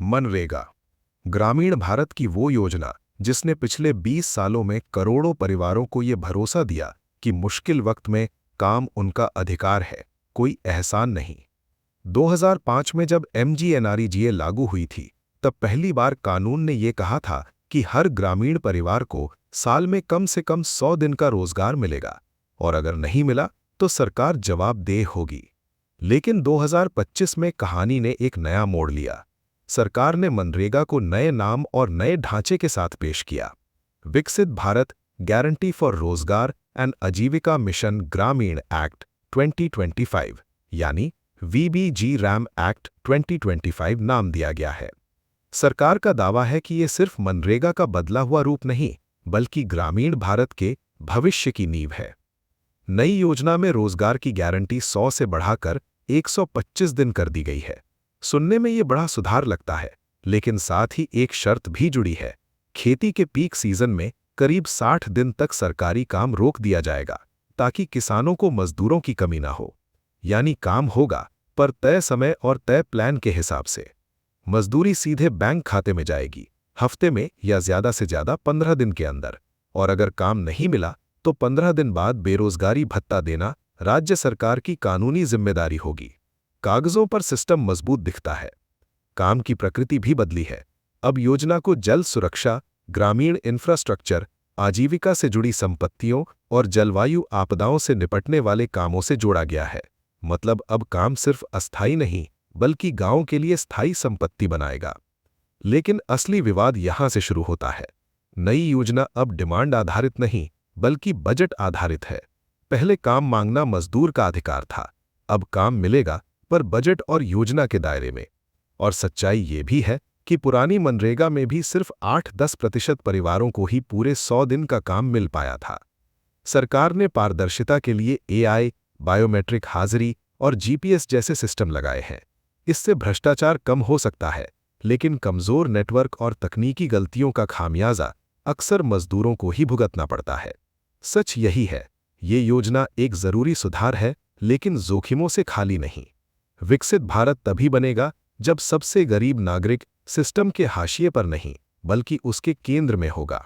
मनरेगा, ग्रामीण भारत की वो योजना जिसने पिछले 20 सालों में करोड़ों परिवारों को ये भरोसा दिया कि मुश्किल वक्त में काम उनका अधिकार है, कोई एहसान नहीं। 2005 में जब एमजीएनआरईजीए लागू हुई थी, तब पहली बार कानून ने ये कहा था कि हर ग्रामीण परिवार को साल में कम से कम 100 दिन का रोजगार मिलेगा, और अगर नहीं मिला तो सरकार जवाबदेह होगी। लेकिन 2025 में कहानी ने एक नया मोड़ लिया। सरकार ने मनरेगा को नए नाम और नए ढांचे के साथ पेश किया। विकसित भारत गारंटी फॉर रोजगार एंड आजीविका मिशन ग्रामीण एक्ट 2025 यानी वीबीजी रैम एक्ट 2025 नाम दिया गया है। सरकार का दावा है कि ये सिर्फ मनरेगा का बदला हुआ रूप नहीं, बल्कि ग्रामीण भारत के भविष्य की नींव है। नई योजना में रोजगार की गारंटी 100 से बढ़ाकर 125 दिन कर दी गई है। सुनने में ये बड़ा सुधार लगता है, लेकिन साथ ही एक शर्त भी जुड़ी है। खेती के पीक सीजन में करीब 60 दिन तक सरकारी काम रोक दिया जाएगा, ताकि किसानों को मजदूरों की कमी ना हो। यानी काम होगा, पर तय समय और तय प्लान के हिसाब से। मजदूरी सीधे बैंक खाते में जाएगी, हफ्ते में या ज्यादा से ज्यादा 15 दिन के अंदर। और अगर काम नहीं मिला तो 15 दिन बाद बेरोजगारी भत्ता देना राज्य सरकार की कानूनी जिम्मेदारी होगी। कागजों पर सिस्टम मजबूत दिखता है, काम की प्रकृति भी बदली है। अब योजना को जल सुरक्षा, ग्रामीण इंफ्रास्ट्रक्चर, आजीविका से जुड़ी संपत्तियों और जलवायु आपदाओं से निपटने वाले कामों से जोड़ा गया है। मतलब अब काम सिर्फ अस्थायी नहीं, बल्कि गांव के लिए स्थायी संपत्ति बनाएगा। लेकिन असली विवाद यहां से शुरू होता है। नई योजना अब डिमांड आधारित नहीं, बल्कि बजट आधारित है। पहले काम मांगना मजदूर का अधिकार था, अब काम मिलेगा, पर बजट और योजना के दायरे में। और सच्चाई ये भी है कि पुरानी मनरेगा में भी सिर्फ 8-10% परिवारों को ही पूरे 100 दिन का काम मिल पाया था। सरकार ने पारदर्शिता के लिए एआई, बायोमेट्रिक हाजिरी और जीपीएस जैसे सिस्टम लगाए हैं। इससे भ्रष्टाचार कम हो सकता है, लेकिन कमजोर नेटवर्क और तकनीकी गलतियों का खामियाजा अक्सर मजदूरों को ही भुगतना पड़ता है। सच यही है, ये योजना एक जरूरी सुधार है, लेकिन जोखिमों से खाली नहीं। विकसित भारत तभी बनेगा जब सबसे गरीब नागरिक सिस्टम के हाशिए पर नहीं, बल्कि उसके केंद्र में होगा।